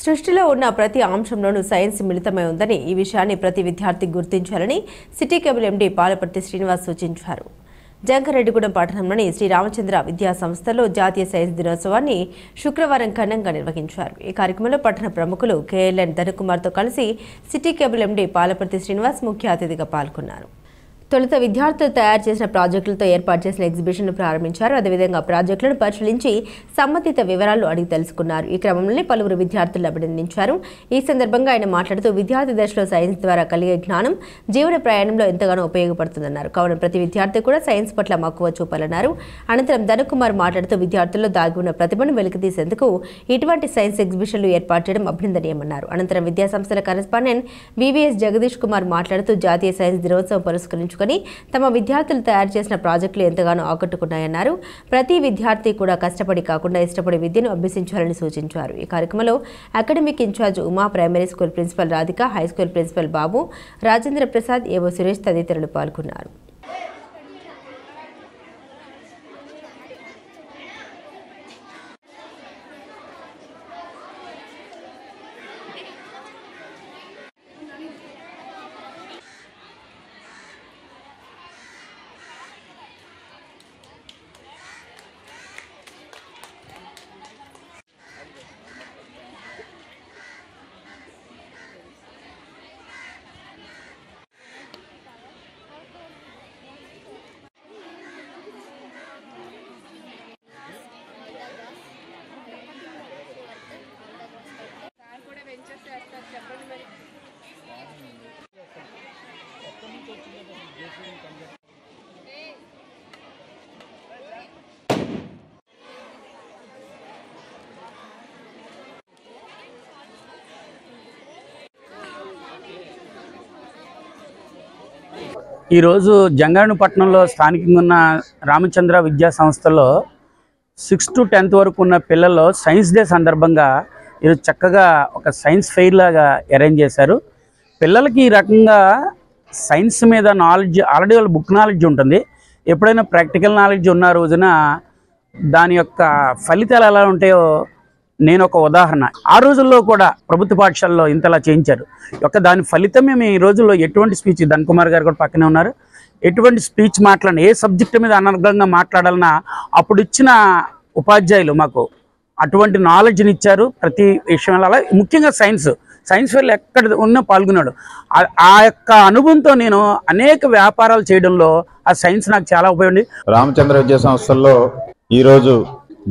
సృష్టిలో ఉన్న ప్రతి అంశంలోనూ సైన్స్ మిళితమై ఉందని ఈ విషయాన్ని ప్రతి విద్యార్థి గుర్తించాలని city cable MD Palaparthi Srinivas సూచించారు. జంగారెడ్డిగూడెం పట్టణంలోని శ్రీ రామచంద్ర విద్యా సంస్థలో జాతీయ సైన్స్ దినోత్సవాన్ని శుక్రవారం ఘనంగా నిర్వహించారు. ఈ కార్యక్రమంలో పట్టణ ప్రముఖులు కేఎల్ఎన్ ధనకుమార్తో కలిసి city cable MD Palaparthi Srinivas ముఖ్య అతిథిగా పాల్గొన్నారు. తొలుత విద్యార్థులు తయారు చేసిన ప్రాజెక్టులతో ఏర్పాటు చేసిన ఎగ్జిబిషన్ను ప్రారంభించారు. అదేవిధంగా ప్రాజెక్టులను పరిశీలించి సంబంధిత వివరాలు అడిగి తెలుసుకున్నారు. ఈ క్రమంలోనే పలువురు విద్యార్థులు అభినందించారు. ఈ సందర్భంగా ఆయన మాట్లాడుతూ విద్యార్థి దశలో సైన్స్ ద్వారా కలిగే జ్ఞానం జీవన ప్రయాణంలో ఎంతగానో ఉపయోగపడుతుందన్నారు. కావున ప్రతి విద్యార్థి కూడా సైన్స్ పట్ల మక్కువ చూపాలన్నారు. అనంతరం ధనకుమార్ మాట్లాడుతూ విద్యార్థుల్లో దాగి ఉన్న ప్రతిభను వెలికితీసేందుకు ఇటువంటి సైన్స్ ఎగ్జిబిషన్లు ఏర్పాటు చేయడం అభినందనీయమన్నారు. అనంతరం విద్యాసంస్థల కరెస్పాండెంట్ వివిఎస్ జగదీష్ కుమార్ మాట్లాడుతూ జాతీయ సైన్స్ దినోత్సవం పురస్కరించుకుని తమ విద్యార్థులు తయారు చేసిన ప్రాజెక్టులు ఎంతగానో ఆకట్టుకున్నాయన్నారు. ప్రతి విద్యార్థి కూడా కష్టపడి కాకుండా ఇష్టపడి విద్యను అభ్యసించాలని సూచించారు. ఈ కార్యక్రమంలో academic in-charge Uma, primary school principal Radhika, high school principal Babu, Rajendra Prasad, AO Suresh తదితరులు పాల్గొన్నారు. ఈరోజు జంగారెడ్డిపట్నంలో స్థానికంగా ఉన్న రామచంద్ర విద్యా సంస్థలో 6th to 10th వరకు ఉన్న పిల్లల్లో సైన్స్ డే సందర్భంగా ఈరోజు చక్కగా ఒక సైన్స్ ఫెయిర్ లాగా అరేంజ్ చేశారు. పిల్లలకి ఈ రకంగా సైన్స్ మీద నాలెడ్జ్ ఆల్రెడీ వాళ్ళ బుక్ నాలెడ్జ్ ఉంటుంది. ఎప్పుడైనా ప్రాక్టికల్ నాలెడ్జ్ ఉన్న రోజున దాని యొక్క ఫలితాలు ఎలా ఉంటాయో నేను ఒక ఉదాహరణ. ఆ రోజుల్లో కూడా ప్రభుత్వ పాఠశాలలో ఇంతలా చేయించారు. దాని ఫలితమే మేము ఈ రోజుల్లో ఎటువంటి స్పీచ్, ధనకుమార్ గారు కూడా పక్కనే ఉన్నారు, ఎటువంటి స్పీచ్ మాట్లాడిన ఏ సబ్జెక్టు మీద అనర్గంగా మాట్లాడాలన్నా అప్పుడు ఇచ్చిన ఉపాధ్యాయులు మాకు అటువంటి నాలెడ్జ్ని ఇచ్చారు. ప్రతి విషయంలో అలా ముఖ్యంగా సైన్స్ ఫెయిర్లో ఎక్కడ ఉన్నా పాల్గొన్నాడు. ఆ యొక్క అనుభవంతో నేను అనేక వ్యాపారాలు చేయడంలో ఆ సైన్స్ నాకు చాలా ఉపయోగపడింది. రామచంద్ర విద్యా సంస్థల్లో ఈరోజు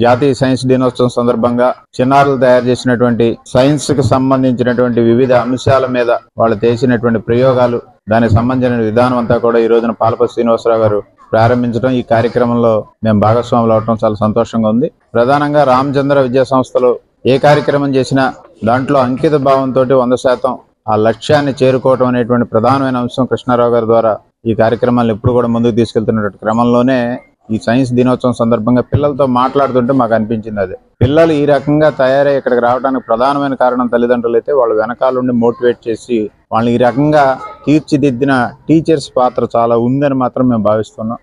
జాతీయ సైన్స్ దినోత్సవం సందర్భంగా చిన్నారులు తయారు చేసినటువంటి సైన్స్ కి సంబంధించినటువంటి వివిధ అంశాల మీద వాళ్ళు చేసినటువంటి ప్రయోగాలు, దానికి సంబంధించిన విధానం అంతా కూడా ఈ రోజున పాలపర్తి శ్రీనివాసరావు గారు ప్రారంభించడం, ఈ కార్యక్రమంలో మేము భాగస్వాములు అవడం చాలా సంతోషంగా ఉంది. ప్రధానంగా రామచంద్ర విద్యా సంస్థలో ఏ కార్యక్రమం చేసినా దాంట్లో అంకిత భావంతో 100% ఆ లక్ష్యాన్ని చేరుకోవటం అనేటువంటి ప్రధానమైన అంశం కృష్ణారావు గారి ద్వారా ఈ కార్యక్రమాలను ఎప్పుడు కూడా ముందుకు తీసుకెళ్తున్నటువంటి క్రమంలోనే ఈ సైన్స్ దినోత్సవం సందర్భంగా పిల్లలతో మాట్లాడుతుంటే మాకు అనిపించింది. అదే పిల్లలు ఈ రకంగా తయారై ఇక్కడికి రావడానికి ప్రధానమైన కారణం తల్లిదండ్రులు అయితే వాళ్ళ వెనకాలండి మోటివేట్ చేసి వాళ్ళని ఈ రకంగా తీర్చిదిద్దిన టీచర్స్ పాత్ర చాలా ఉందని మాత్రం మేము భావిస్తున్నాం.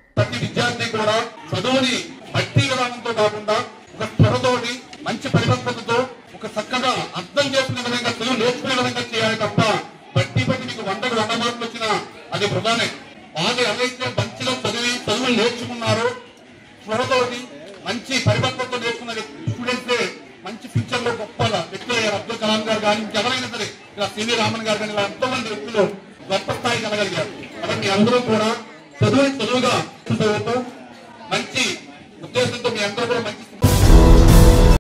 మంచి పరిపక్వతతో ఒక చక్కగా అర్థం చేసుకునే విధంగా తెలుగు నేర్చుకునే విధంగా చేయాలి తప్ప బట్టి మీకు 100 మార్కులు వచ్చినా అది ప్రధానం. వాళ్ళు ఎవరైతే మంచిగా చదువులు నేర్చుకున్నారో త్వరతోటి మంచి పరిపక్వత నేర్చుకున్న స్టూడెంట్సే మంచి ఫ్యూచర్ లో గొప్ప వ్యక్తులు అయ్యారు. అబ్దుల్ కలాం గారు కానీ ఇంకెవరైనా సరే, ఇలా సివి రామన్ గారు కానీ ఇలా ఎంతోమంది వ్యక్తులు గొప్ప స్థాయి కలగలిగారు. కాబట్టి మీ అందరూ కూడా చదువుగా చదువుతూ మంచి ఉద్దేశంతో మీ అందరూ కూడా మంచి